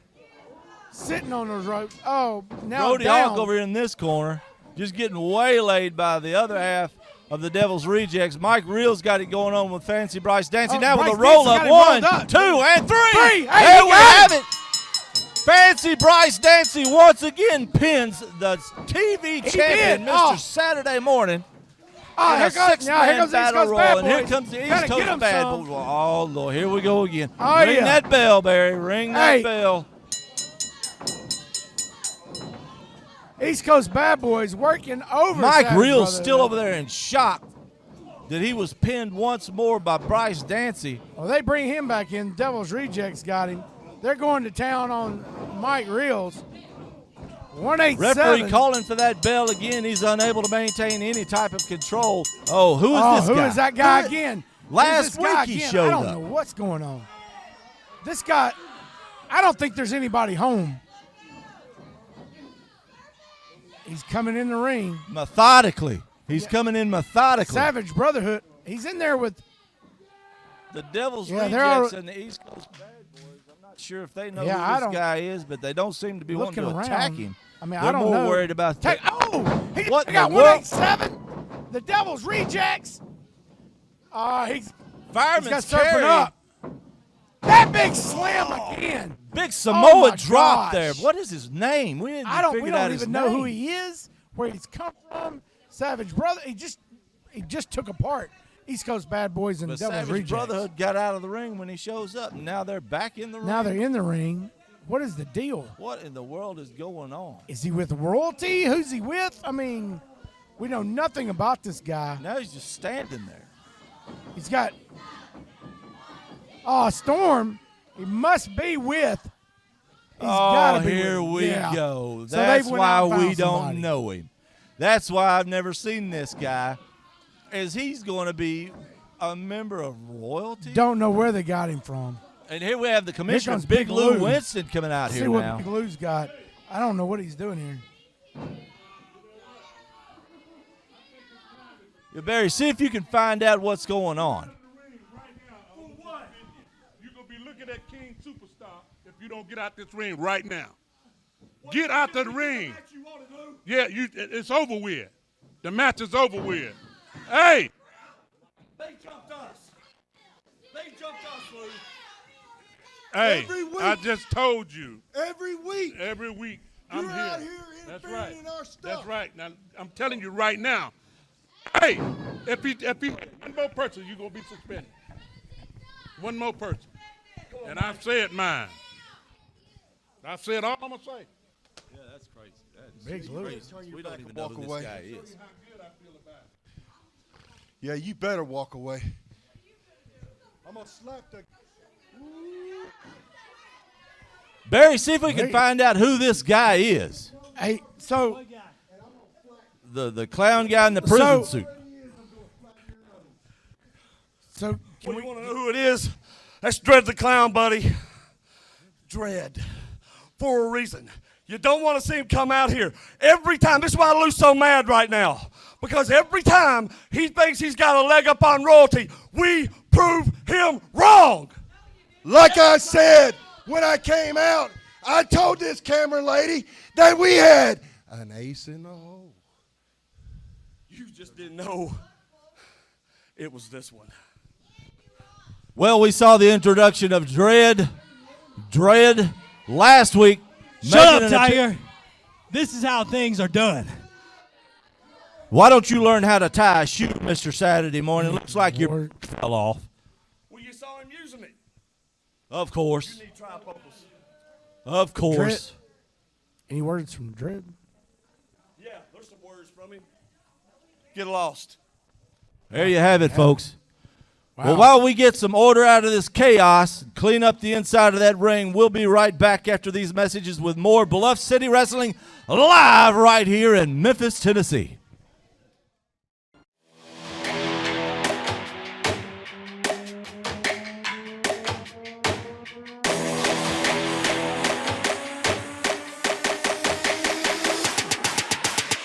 Sitting on those ropes. Oh, now Brody down. Hawk over in this corner. Just getting waylaid by the other half of the Devil's Rejects. Mike Reels got it going on with Fancy Bryce Dancy. Oh, now Bryce with a roll-up. Dancy got 1, it rolled up. 2, and 3. Hey, There he we got have it. Fancy Bryce Dancy once again pins the TV champion, did. Mr. Oh. Saturday Morning. Oh, in here a comes the East battle Coast royal. Bad And here Boys. comes the Gotta East get Coast 'em Bad some. Boys. Oh, Lord, here we go again. Oh, Ring yeah. that bell, Barry. Ring Hey. that bell. East Coast Bad Boys working over. Mike Savage Reels Brothers. still over there in shock that he was pinned once more by Bryce Dancy. Well, they bring him back in. Devil's Rejects got him. They're going to town on Mike Reels. 187. Referee calling for that bell again. He's unable to maintain any type of control. Oh, who is this Who guy? is that guy again? Last Who's this guy week he again? showed I don't up. know what's going on. This guy, I don't think there's anybody home. He's coming in the ring. Methodically. He's coming in methodically. Savage Brotherhood. He's in there with the Devil's Yeah, Rejects and the East Coast Bad Boys. I'm not sure if they know who this guy is, but they don't seem to be wanting to attack him. I mean, They're I don't more know. worried about He what got the world? 187. The Devil's Rejects. He's Fireman's got serpent carry. up. That big slam again. Big Samoa my drop gosh. there. What is his name? We We don't out his even know who name. he is, where he's come from. Savage Brother. He just took apart East Coast Bad Boys and But Devil's Savage Rejects. Brotherhood got out of the ring when he shows up, and now they're back in the ring. Now they're in the ring. What is the deal? What in the world is going on? Is he with royalty? Who's he with? I mean, we know nothing about this guy. Now he's just standing there. He's got Storm. He must be with. He's gotta be here with, we yeah. go. So That's they went why out and we found don't somebody. know him. That's why I've never seen this guy, as he's going to be a member of royalty. Don't know where they got him from. And here we have the commissioner, comes Big Big Lou Lou. Winston, coming out See here what now. Big Lou's got. I don't know what he's doing here. Yeah, Barry, see if you can find out what's going on. You're going to be looking at King Superstar if you don't get out this ring right now. Get out the ring. Yeah, it's over with. The match is over with. Hey! They jumped us. They jumped us, Lou. Hey, Every week. I just told you. Every week. Every week. You're I'm here. out here That's interfering right. in our stuff. That's right. Now, I'm telling you right now. Hey, if he one more person, you're going to be suspended. One more person. And I've said mine. I've said all I'm going to say. Yeah, that's crazy. Big Lou. We don't even know who this guy is. Yeah, you better walk away. I'm going to slap the... Barry, see if we can find out who this guy is. Hey, so The clown guy in the prison suit. So you want to know who it is? That's Dread the Clown, buddy. Dread. For a reason. You don't want to see him come out here. Every time, this is why Lou's so mad right now. Because every time he thinks he's got a leg up on royalty, we prove him wrong. Like I said when I came out, I told this camera lady that we had an ace in the hole. You just didn't know it was this one. Well, we saw the introduction of Dread last week. Shut up, Tiger. This is how things are done. Why don't you learn how to tie a shoe, Mr. Saturday morning? Looks like you fell off. Well, you saw him using it. Of course. You need trifocals. Of course. Dread. Any words from Dread? Yeah, there's some words from him. Get lost. There you have it, folks. Well, while we get some order out of this chaos, clean up the inside of that ring, we'll be right back after these messages with more Bluff City Wrestling live right here in Memphis, Tennessee.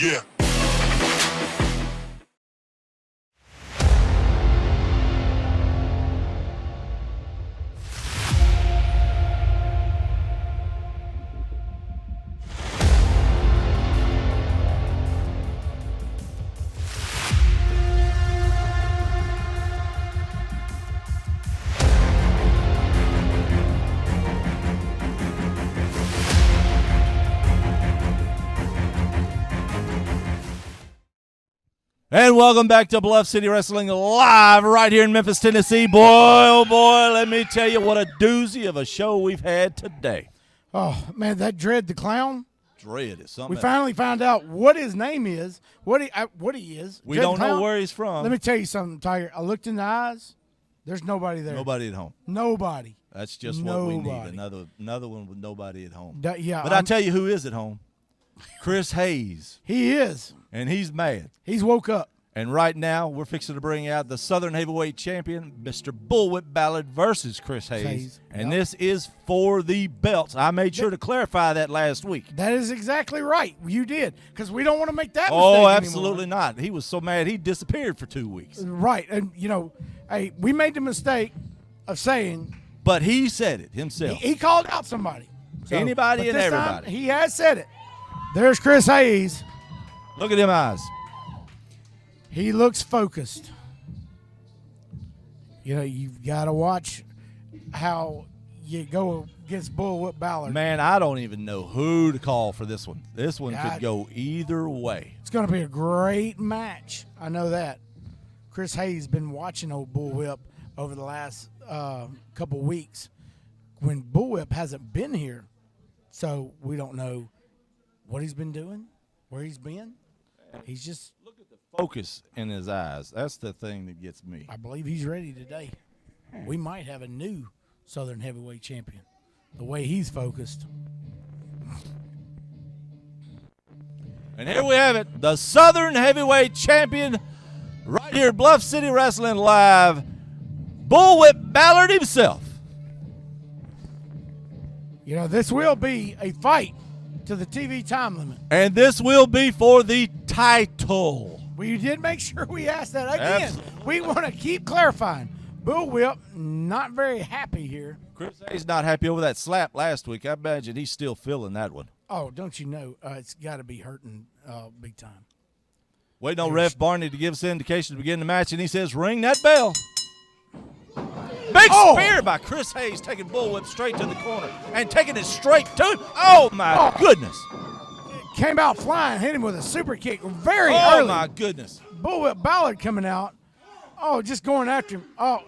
Yeah. And welcome back to Bluff City Wrestling live right here in Memphis, Tennessee. Boy, oh boy, let me tell you what a doozy of a show we've had today. Oh, man, that Dread the Clown. Dread is something. We finally found out what his name is, what he is. We Dread the don't know Clown. where he's from. Let me tell you something, Tiger. I looked in the eyes. There's nobody there. Nobody at home. Nobody. That's just what we need. Another one with nobody at home. Yeah, but I tell you who is at home. Chris Hayes. He is. And he's mad. He's woke up. And right now, we're fixing to bring out the Southern Heavyweight Champion, Mr. Bullwhip Ballard versus Chris Hayes. And this is for the belts. I made sure to clarify that last week. That is exactly right. You did, because we don't want to make that mistake Oh, anymore. absolutely not. He was so mad he disappeared for 2 weeks. Right. And, hey, we made the mistake of saying. But he said it himself. He called out somebody. Anybody and everybody. He has said it. There's Chris Hayes. Look at them eyes. He looks focused. You've got to watch how you go against Bullwhip Ballard. Man, I don't even know who to call for this one. This one could go either way. It's going to be a great match. I know that. Chris Hayes been watching old Bullwhip over the last couple weeks when Bullwhip hasn't been here. So we don't know what he's been doing, where he's been. He's just look at the focus in his eyes. That's the thing that gets me. I believe he's ready today. We might have a new Southern Heavyweight Champion. The way he's focused. And here we have it, the Southern Heavyweight Champion, right here, Bluff City Wrestling Live, Bullwhip Ballard himself. This will be a fight to the TV time limit. And this will be for the title. We did make sure we asked that. Again, Absolutely. We want to keep clarifying. Bullwhip, not very happy here. Chris Hayes not happy over that slap last week. I imagine he's still feeling that one. Oh, don't you know, it's got to be hurting big time. Waiting on Ref Barney to give us an indication to begin the match, and he says, ring that bell. Big spear by Chris Hayes, taking Bullwhip straight to the corner and taking it straight to him. Oh, my goodness. Came out flying, hit him with a super kick very early. Oh, my goodness. Bullwhip Ballard coming out. Oh, just going after him. Oh,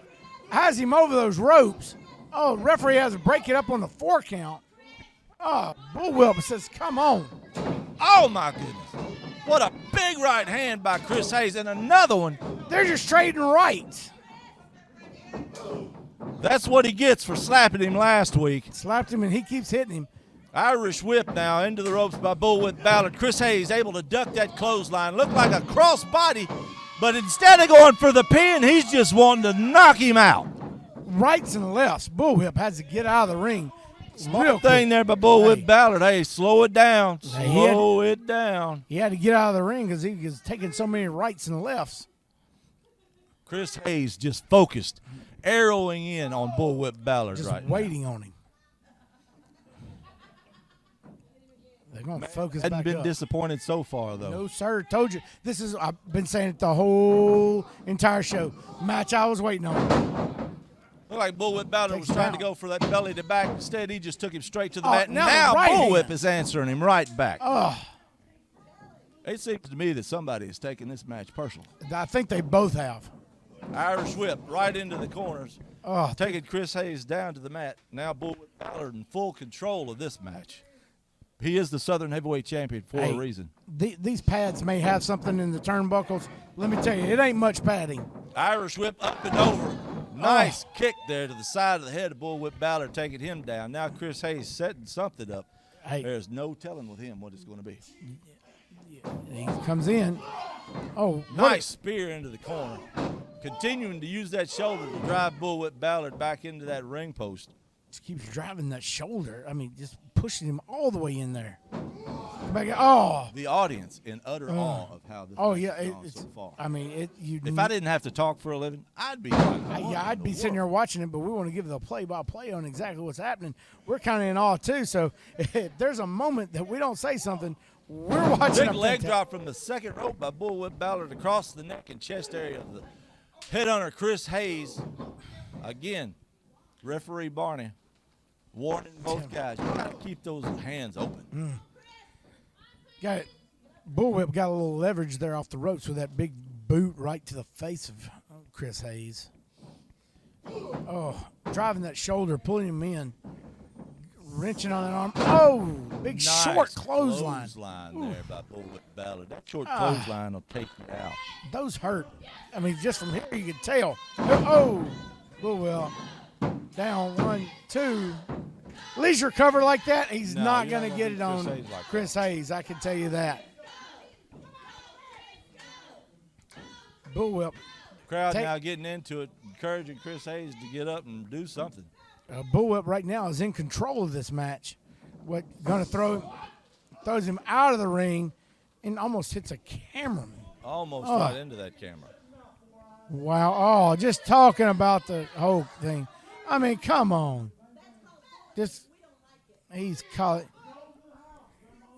has him over those ropes. Oh, referee has to break it up on the 4 count. Oh, Bullwhip says, come on. Oh, my goodness. What a big right hand by Chris Hayes, and another one. They're just trading rights. That's what he gets for slapping him last week. Slapped him, and he keeps hitting him. Irish whip now into the ropes by Bullwhip Ballard. Chris Hayes able to duck that clothesline. Looked like a cross body, but instead of going for the pin, he's just wanting to knock him out. Rights and lefts. Bullwhip has to get out of the ring. Smart thing there by Bullwhip Ballard. Hey, slow it down. Slow it down. He had to get out of the ring because he was taking so many rights and lefts. Chris Hayes just focused, arrowing in on Bullwhip Ballard just right now. waiting on him. They're going to focus back up. Hadn't been disappointed so far, though. No, sir. Told you. I've been saying it the whole entire show. Match I was waiting on. Looked like Bullwhip Ballard was trying to go for that belly to back. Instead, he just took him straight to the mat. now Now right Bullwhip hand. is answering him right back. Oh, It seems to me that somebody is taking this match personal. I think they both have. Irish whip right into the corners, Oh, taking Chris Hayes down to the mat. Now Bullwhip Ballard in full control of this match. He is the Southern Heavyweight Champion for a reason. These pads may have something in the turnbuckles. Let me tell you, it ain't much padding. Irish whip up and over. Nice kick there to the side of the head of Bullwhip Ballard, taking him down. Now Chris Hayes setting something up. Hey. There's no telling with him what it's going to be. He comes in. Oh, Nice spear into the corner. Continuing to use that shoulder to drive Bullwhip Ballard back into that ring post. Just keeps driving that shoulder. I mean, just pushing him all the way in there. Oh. The audience in utter awe of how this match has gone so far. I mean, If I didn't have to talk for a living, I'd be. I'd be sitting there watching it, but we want to give the play-by-play on exactly what's happening. We're kind of in awe too. So if there's a moment that we don't say something, we're watching. Big leg drop from the second rope by Bullwhip Ballard across the neck and chest area of the headhunter Chris Hayes. Again, referee Barney warning both guys. You got to keep those hands open. Got it. Bullwhip got a little leverage there off the ropes with that big boot right to the face of Chris Hayes. Oh, driving that shoulder, pulling him in, wrenching on that arm. Oh, big Nice short clothesline. There by Bullwhip Ballard. That short clothesline will take you out. Those hurt. I mean, just from here you can tell. Oh, Bullwhip down 1, 2. Leisure cover like that, he's not going to get it on Chris Hayes. I can tell you that. Bullwhip. Crowd now getting into it, encouraging Chris Hayes to get up and do something. Bullwhip right now is in control of this match. Throws him out of the ring and almost hits a cameraman. Almost right into that camera. Wow. Oh, just talking about the whole thing. I mean, come on. He's calling.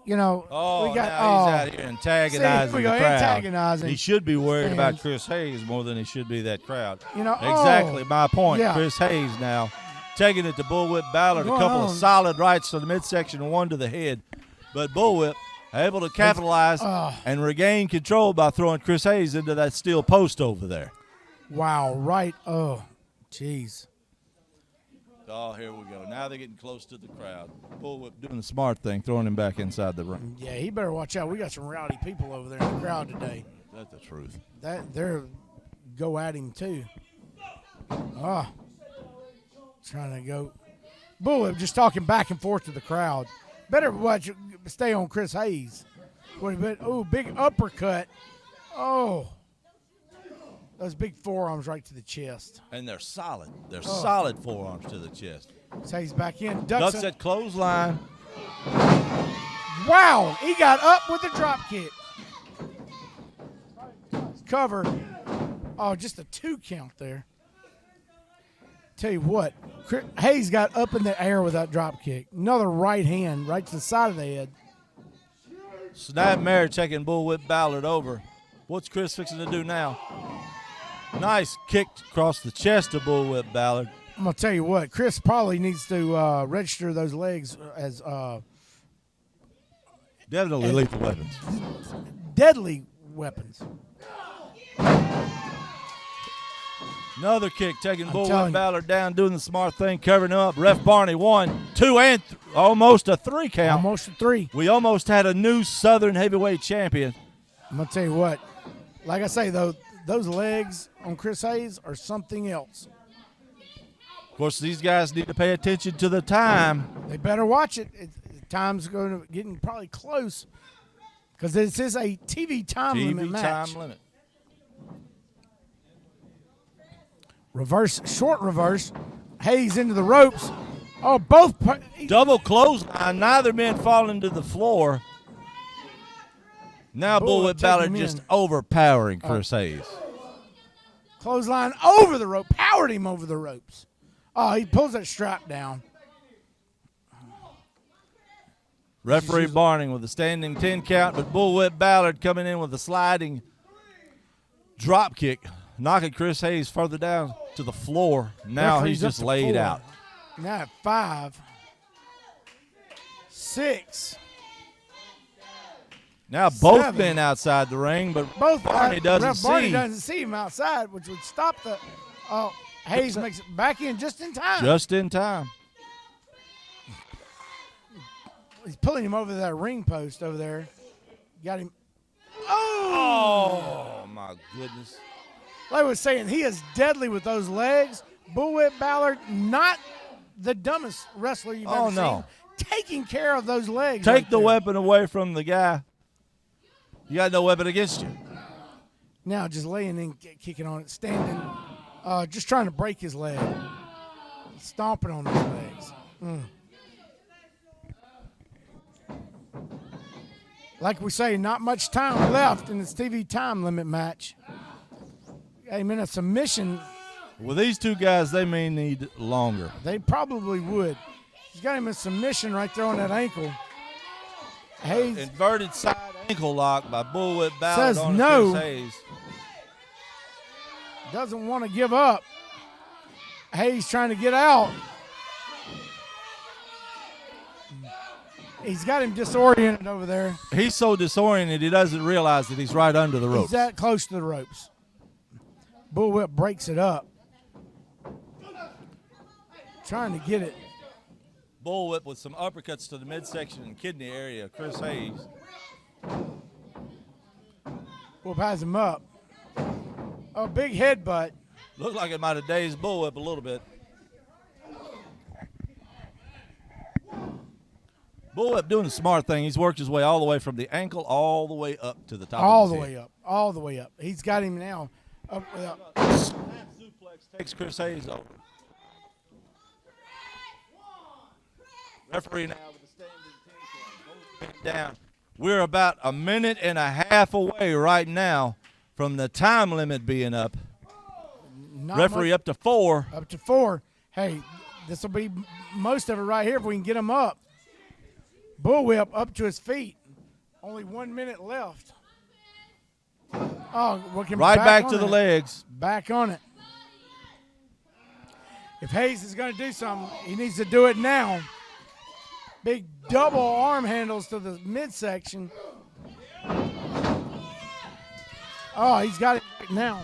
We got. Now he's out here antagonizing the crowd. Antagonizing. He should be worried about Chris Hayes more than he should be that crowd. Exactly my point. Yeah. Chris Hayes now taking it to Bullwhip Ballard. A couple of solid rights to the midsection and one to the head. But Bullwhip able to capitalize and regain control by throwing Chris Hayes into that steel post over there. Wow, right. Oh, jeez. Oh, here we go. Now they're getting close to the crowd. Bullwhip doing the smart thing, throwing him back inside the ring. Yeah, he better watch out. We got some rowdy people over there in the crowd today. That's the truth. They're go at him too. Trying to go. Bullwhip just talking back and forth to the crowd. Better stay on Chris Hayes. Big uppercut. Oh. Those big forearms right to the chest. And they're solid. They're solid forearms to the chest. So he's back in. Ducks that clothesline. Wow. He got up with a drop kick. Cover. Oh, just a 2 count there. Tell you what, Hayes got up in the air with that drop kick. Another right hand right to the side of the head. Snapmare taking Bullwhip Ballard over. What's Chris fixing to do now? Nice kick across the chest of Bullwhip Ballard. I'm going to tell you what, Chris probably needs to register those legs as definitely lethal weapons. Deadly weapons. Another kick taking Bullwhip Ballard down, doing the smart thing, covering him up. Ref Barney 1, 2, and almost a 3 count. Almost a 3. We almost had a new Southern heavyweight champion. I'm going to tell you what, like I say, though, those legs on Chris Hayes are something else. Of course, these guys need to pay attention to the time. They better watch it. Time's getting probably close because this is a TV time limit match. Time limit. Reverse, short reverse. Hayes into the ropes. Oh, both. Double clothesline. Neither man falling to the floor. Now Bullwhip Ballard just overpowering Chris Hayes. Clothesline over the rope. Powered him over the ropes. Oh, he pulls that strap down. Referee Barning with a standing 10 count, but Bullwhip Ballard coming in with a sliding drop kick, knocking Chris Hayes further down to the floor. Now he's just laid out. Now at 5, 6. Now both 7. men outside the ring, but both Barney doesn't Barney doesn't see him outside, which would stop the. Oh, Hayes makes it back in just in time. Just in time. He's pulling him over that ring post over there. Got him. Oh my goodness. Like I was saying, he is deadly with those legs. Bullwhip Ballard, not the dumbest wrestler you've ever seen. Taking care of those legs. Take the weapon away from the guy. You got no weapon against you. Now just laying in, kicking on it, standing, just trying to break his leg. Stomping on those legs. Like we say, not much time left in this TV time limit match. Hey, man, a submission. Well, these two guys, they may need longer. They probably would. He's got him in submission right there on that ankle. Hayes. Inverted side ankle lock by Bullwhip Ballard Says on no. Chris Hayes. Doesn't want to give up. Hayes trying to get out. He's got him disoriented over there. He's so disoriented he doesn't realize that he's right under the ropes. He's that close to the ropes. Bullwhip breaks it up. Trying to get it. Bullwhip with some uppercuts to the midsection and kidney area. Chris Hayes. Whoop has him up. A big headbutt. Looked like it might have dazed Bullwhip a little bit. Bullwhip doing the smart thing. He's worked his way all the way from the ankle all the way up to the top of his head. All the way up. He's got him now Up with a Suplex takes Chris Hayes over. Referee now with the standing 10 count. Down. We're about a minute and a half away right now from the time limit being up. Referee up to 4. Up to 4. Hey, this will be most of it right here if we can get him up. Bullwhip up to his feet. Only 1 minute left. Oh, right back to the legs. Back on it. If Hayes is going to do something, he needs to do it now. Big double arm handles to the midsection. Oh, he's got it right now.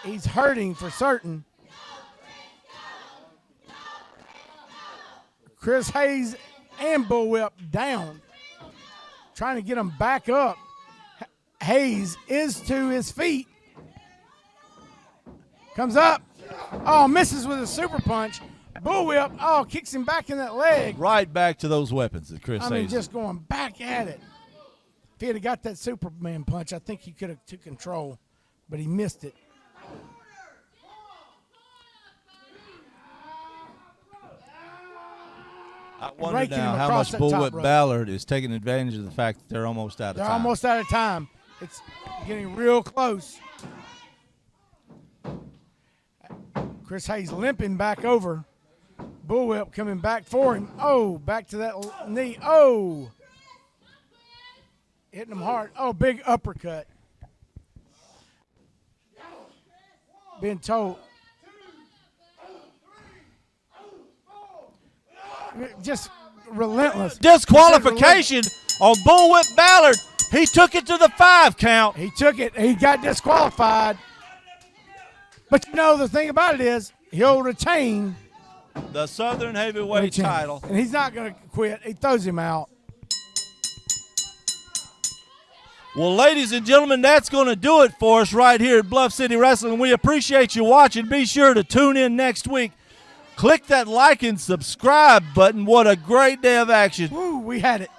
He's hurting for certain. Chris Hayes and Bullwhip down. Trying to get him back up. Hayes is to his feet. Comes up. Oh, misses with a super punch. Bullwhip, oh, kicks him back in that leg. Right back to those weapons that Chris Hayes. Just going back at it. If he had got that Superman punch, I think he could have took control, but he missed it. I wonder now how much Bullwhip Ballard is taking advantage of the fact that they're almost out of time. They're almost out of time. It's getting real close. Chris Hayes limping back over. Bullwhip coming back for him. Oh, back to that knee. Oh. Hitting him hard. Oh, big uppercut. Being told. Just relentless. Disqualification on Bullwhip Ballard. He took it to the 5 count. He took it. He got disqualified. But you know, the thing about it is he'll retain the Southern Heavyweight title. And he's not going to quit. He throws him out. Well, ladies and gentlemen, that's going to do it for us right here at Bluff City Wrestling. We appreciate you watching. Be sure to tune in next week. Click that like and subscribe button. What a great day of action. Woo, we had it.